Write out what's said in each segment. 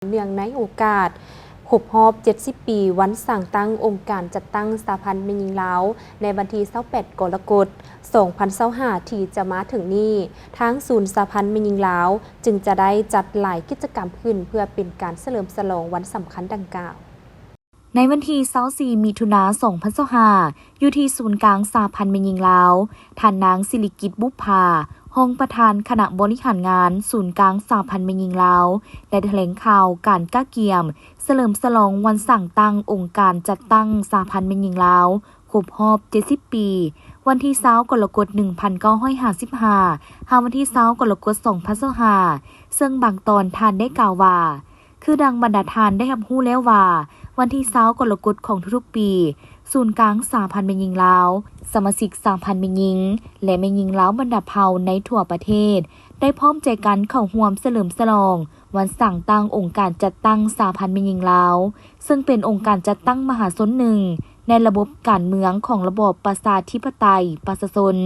เนื่องในโอกาสครบรอบ 70 ปีวันสั่งตั้งองค์การจัดตั้งสหพันธ์แม่หญิงลาวในวันที่ 28 กรกฎาคม 2025 ที่จะมาถึงนี้ทางศูนย์สหพันธ์แม่หญิงลาวจึงจะได้จัดหลายกิจกรรมขึ้นเพื่อเป็นการเฉลิมฉลองวันสำคัญดังกล่าวในวันที่ 24 มิถุนายน 2025 อยู่ที่ศูนย์กลางสหพันธ์แม่หญิงลาวท่านนางสิริกิติ์ บุพภารองประธานคณะบริหารงานศูนย์กลางสหพันธ์แม่หญิงลาวได้แถลงข่าวการก้าเกี่ยมเฉลิมฉลองวันสั่งตั้งองค์การจัดตั้งสหพันธ์แม่หญิงลาวครบรอบ 70 ปี วันที่ 20 กรกฎาคม 1955 หาวันที่ 20 กรกฎาคม 2025 ซึ่งบางตอนท่านได้กล่าวว่าคือดังบรรดาทานได้รับรู้แล้วว่าวันที่ 20 กรกฎาคมของทุกๆปีศูนย์กลางสหพันธ์แม่หญิงลาวสมาชิกสหพันธ์แม่หญิงและแม่หญิงลาวบรรดาเผ่าในทั่วประเทศได้พร้อมใจกันเข้าร่วมเฉลิมฉลองวันสั่งตั้งองค์การจัดตั้งสหพันธ์แม่หญิงลาวซึ่งเป็นองค์การจัดตั้งมหาชนหนึ่งในระบบการเมืองของระบอบประชาธิปไตยประชาชน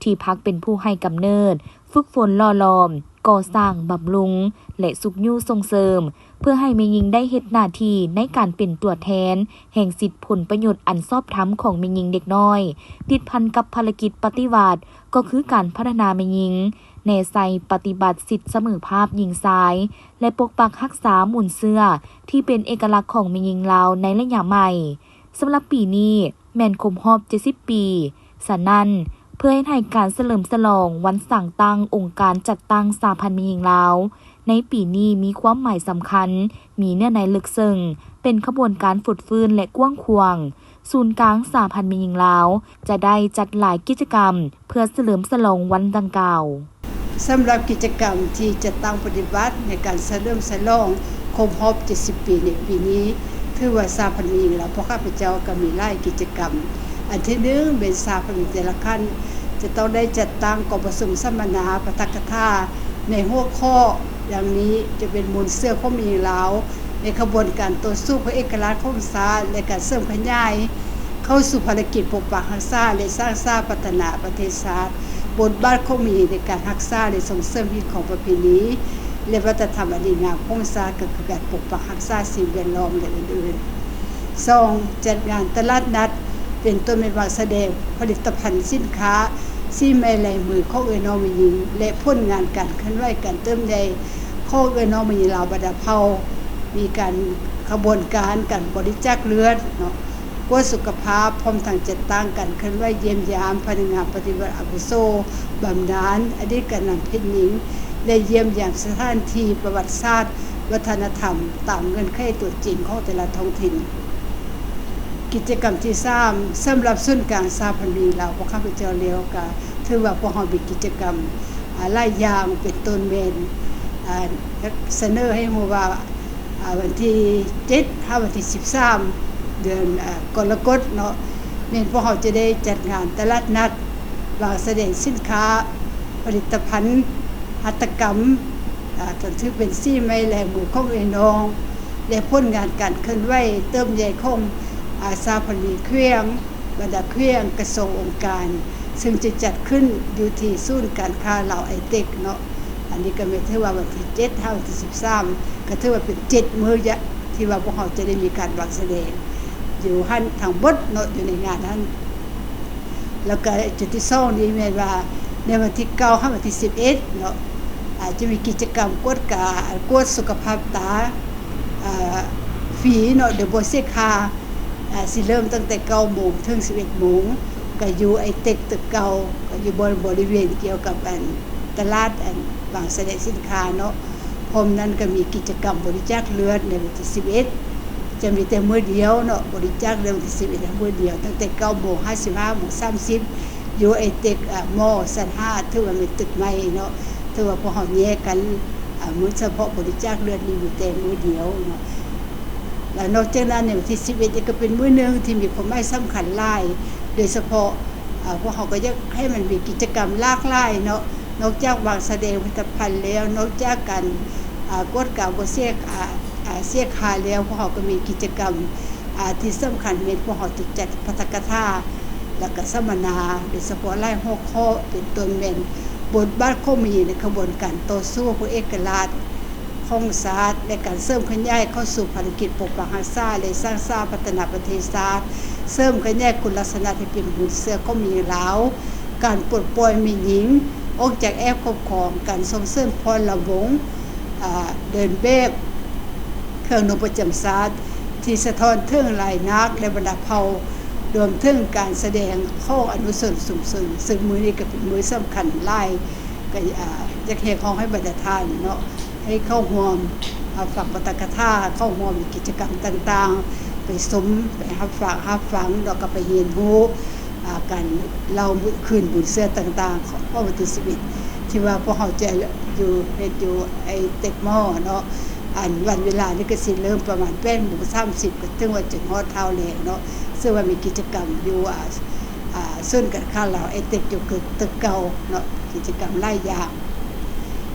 ที่พรรคเป็นผู้ให้กำเนิดฝึกฝนหล่อหลอมก่อสร้างบำรุงและสุขอยู่ส่งเสริมเพื่อให้แม่หญิงได้เฮ็ดหน้าที่ในการเป็นตัวแทนแห่งสิทธิผลประโยชน์อันชอบธรรมของแม่หญิงเด็กน้อยติดพันกับภารกิจปฏิวัติก็คือการพัฒนาแม่หญิงแนใส่ปฏิบัติสิทธิเสมอภาพหญิงชายและปกปักรักษาหมุนเสื้อที่เป็นเอกลักษณ์ของแม่หญิงลาวในระยะใหม่สำหรับปีนี้แม่นครบรอบ 70 ปีฉะนั้นเพื่อให้การเฉลิมฉลองวันสั่งตั้งองค์การจัดตั้งสหพันธ์แม่หญิงลาวในปีนี้มีความหมายสำคัญมีเนื้อในลึกซึ้งเป็นขบวนการฝึกฟื้นและกว้างขวางศูนย์กลางสหพันธ์แม่หญิงลาวจะได้จัดหลายกิจกรรมเพื่อเฉลิมฉลองวันดังกล่าวสำหรับกิจกรรมที่จะตั้งปฏิบัติในการเฉลิมฉลองครบรอบ 70 ปีในปีนี้ถือว่าสหพันธ์แม่หญิงลาวเพราะข้าพเจ้าก็มีหลายกิจกรรมอันที่หนึ่งเป็นสหพันธ์แต่ละขั้นจะต้องได้จัดตั้งกองประชุมสัมมนาปาฐกถาในหัวข้ออย่างนี้จะเป็นมูลเสื้อของแม่หญิงลาวในขบวนการต่อสู้เพื่อเอกราชของชาติและการเสริมขยายเข้าสู่ภารกิจปกปักรักษาและสร้างชาติพัฒนาประเทศชาติบทบาทของแม่หญิงในการรักษาและส่งเสริมของประเพณีและวัฒนธรรมอันดีงามของชาติก็คือการปกปักรักษาสิ่งแวดล้อมและอื่นๆ 2. จัดงานตลาดนัดเป็นต้นเป็นว่าแสดงผลิตภัณฑ์สินค้าที่แม่ลายมือของน้องแม่หญิงและผลงานการเคลื่อนไหวการเติมใหญ่ของน้องแม่หญิงลาวบรรดาเผ่ามีการขบวนการการบริจาคเลือดเนาะกวดสุขภาพพร้อมทางจัดตั้งการเคลื่อนไหวเยี่ยมยามพนักงานปฏิบัติอาวุโสบำนาญอดีตกำนันเพชรหญิงและเยี่ยมยามสถานที่ประวัติศาสตร์วัฒนธรรมตามเงื่อนไขตัวจริงของแต่ละท้องถิ่นกิจกรรมที่3สำหรับศูนย์กลางสหพันธ์แม่หญิงลาวพวกข้าพเจ้าเลี้ยวก็ถือว่าพวกเรามีกิจกรรมหลายอย่างเป็นต้นเมนเสนอให้ฮู้ว่าวันที่7ถึงวันที่13เดือนกรกฎาคมเนาะแม่นพวกเราจะได้จัดงานตลาดนัดวางแสดงสินค้าผลิตภัณฑ์หัตถกรรมถือเป็นซี่ไม้แลมือของน้องและผลงานการเคลื่อนไหวเติมใหญ่ของสหพันธ์เครื่องบรรดาเครื่องกระทรวงองค์การซึ่งจะจัดขึ้นอยู่ที่ศูนย์การค้าเหล่าไอเต็กเนาะอันนี้ก็ถือว่าวันที่7ถึงวันที่13ก็ถือว่าเป็น7มื้อยะที่ว่าพวกเราจะได้มีการวางแสดงอยู่หั่นทางบดเนาะอยู่ในงานนั้นแล้วก็จุดที่2นี้แม่นว่าในวันที่9ถึงวันที่11เนาะจะมีกิจกรรมกวดสุขภาพตาฟรีเนาะเดอะโบเซคาสิเริ่มตั้งแต่ 9:00 นถึง 11:00 นก็อยู่ไอเต็กตึกเก่าก็อยู่บริเวณเกี่ยวกับตลาดวางแสดงสินค้าเนาะพร้อมนั้นก็มีกิจกรรมบริจาคเลือดในวันที่11จะมีแต่มื้อเดียวเนาะบริจาคเลือดวันที่11มื้อเดียวตั้งแต่ 9:55 น 30อยู่ไอเต็กมอชั้น5ถือว่าเป็นตึกใหม่เนาะถือว่าพวกเฮาแยกกันมื้อเฉพาะบริจาคเลือดนี่มีแต่มื้อเดียวเนาะแล้วนอกจากนั้นในวันที่11ก็เป็นมื้อนึงที่มีความหมายสำคัญหลายโดยเฉพาะพวกเขาก็อยากให้มันมีกิจกรรมหลากหลายเนาะนอกจากวางแสดงผลิตภัณฑ์แล้วนอกจากการกวดกาวบ่เสียค่าแล้วพวกเขาก็มีกิจกรรมที่สำคัญเป็นพวกเขาจะจัดปาฐกถาแล้วก็สัมมนาโดยเฉพาะหลายหัวข้อเป็นต้นเป็นบทบาทของแม่หญิงในขบวนการต่อสู้เพื่อเอกราช คองศาสตร์และการเสริมขยายเข้าสู่ภารกิจปกปักรักษาและสร้างสร้างพัฒนาประเทศชาติเสริมขยายคุณลักษณะที่เป็นบุญเสือก็มีลาวการปลดปล่อยมีหญิงออกจากแอบครอบครองการส่งเสริมพรละวงเดินแบบเครื่องนกประจำศาสตร์ที่สะท้อนถึงลายนักและบรรดาเผ่ารวมถึงการแสดงข้ออนุสรณ์สูงสุดซึ่งมื้อนี้ก็เป็นมื้อสำคัญหลายก็อยากเรียกร้องให้บรรดาท่านเนาะให้เข้าร่วมฟังปาฐกถาเข้าร่วมกิจกรรมต่างๆไปสมไปรับฟังแล้วก็ไปเรียนรู้การเล่าคืนบุญเสือต่างๆของพ่อวันที่11ที่ว่าพวกเฮาจะอยู่เฮ็ดอยู่ไอ้เต็กหม้อเนาะวันเวลานี่ก็สิเริ่มประมาณ8:30ก็ถึงว่าจนฮอดเท่าแลงเนาะซึ่งว่ามีกิจกรรมอยู่ส่วนกันข้าวเราไอ้เต็กอยู่คือตึกเก่าเนาะกิจกรรมหลายอย่าง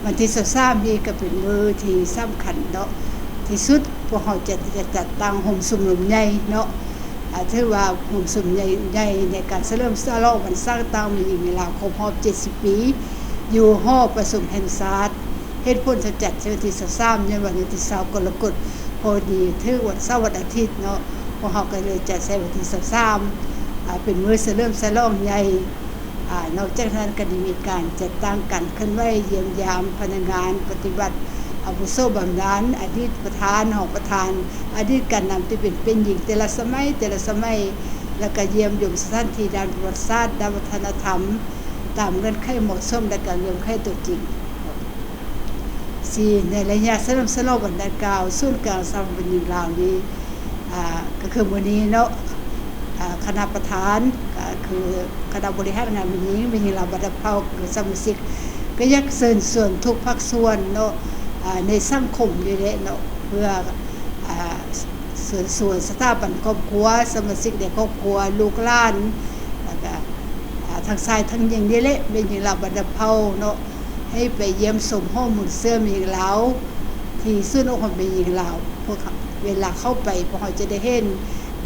วันที่23นี่ก็เป็นมื้อที่สำคัญเนาะที่สุดพวกเฮาจะจัดตั้งโฮมสุมนุมใหญ่เนาะถือว่าโฮมสุมใหญ่ในการเฉลิมฉลองวันสร้างตั้งมีเวลาครบรอบ70ปีอยู่หอประชุมแห่งชาติเหตุผลจะจัดวันที่23ในวันที่20กรกฎาคมพอดีถือวันเสาร์วันอาทิตย์เนาะพวกเฮาก็เลยจัดใช้วันที่23เป็นมื้อเฉลิมฉลองใหญ่นอกจากนั้นก็ได้มีการจัดตั้งการเคลื่อนไหวเยี่ยมยามพนักงานปฏิบัติอาวุโสบำนาญอดีตประธานหองประธานอดีตการนำที่เป็นหญิงแต่ละสมัยแล้วก็เยี่ยมยมสถานที่ด้านประวัติศาสตร์ด้านวัฒนธรรมตามเงื่อนไขเหมาะสมและการเงื่อนไขตัวจริงในระยะเฉลิมฉลองวันดังกล่าวศูนย์กลางสามัญหญิงลาวนี้ก็คือมื้อนี้เนาะคณะประธานก็คือคณะบริหารงานวันนี้มีเราบรรดาเผ่าสมาชิกก็อยากเชิญส่วนทุกภาคส่วนเนาะในสังคมนี่แหละเนาะเพื่อส่วนสถาบันครอบครัวสมาชิกในครอบครัวลูกหลานแล้วก็ทางชายทางหญิงนี่แหละเป็นหญิงเราบรรดาเผ่าเนาะให้ไปเยี่ยมชมห้องหมุนเสื้อมีลาวที่ซึ่งองค์เป็นหญิงลาวพวกเวลาเข้าไปพวกเขาจะได้เห็น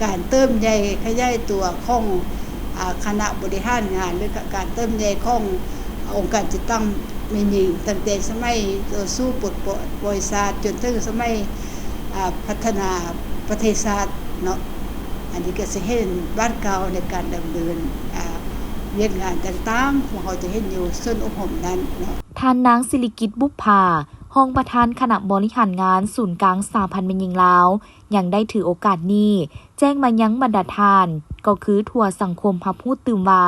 การเติมใหญ่ขยายตัวของคณะบริหารงานหรือการเติมใหญ่ขององค์การจัดตั้งมีหญิงตั้งแต่สมัยสู้ปลดปล่อยศาสตร์จนถึงสมัยพัฒนาประเทศชาติเนาะอันนี้ก็จะเห็นบ้านเก่าในการดำเนินเรียนงานต่างๆพวกเขาจะเห็นอยู่ส่วนองค์ผมนั้นเนาะท่านนางศิริกิติ์บุพภารองประธานคณะบริหารงานศูนย์กลางสหพันธ์แม่หญิงลาวยังได้ถือโอกาสนี้แจ้งมายังบรรดาท่านก็คือทั่วสังคมรับรู้ตื่มว่า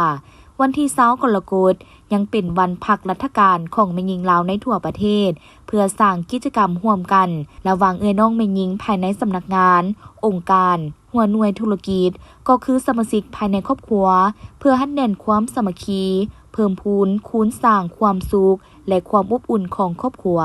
วันที่20กรกฎาคมยังเป็นวันพักราชการของแม่หญิงลาวในทั่วประเทศเพื่อสร้างกิจกรรมร่วมกันระหว่างเอื้อน้องแม่หญิงภายในสำนักงานองค์การหัวหน่วยธุรกิจก็คือสมาชิกภายในครอบครัวเพื่อให้แน่นความสามัคคีเพิ่มพูนคูณสร้างความสุขและความอบอุ่นของครอบครัว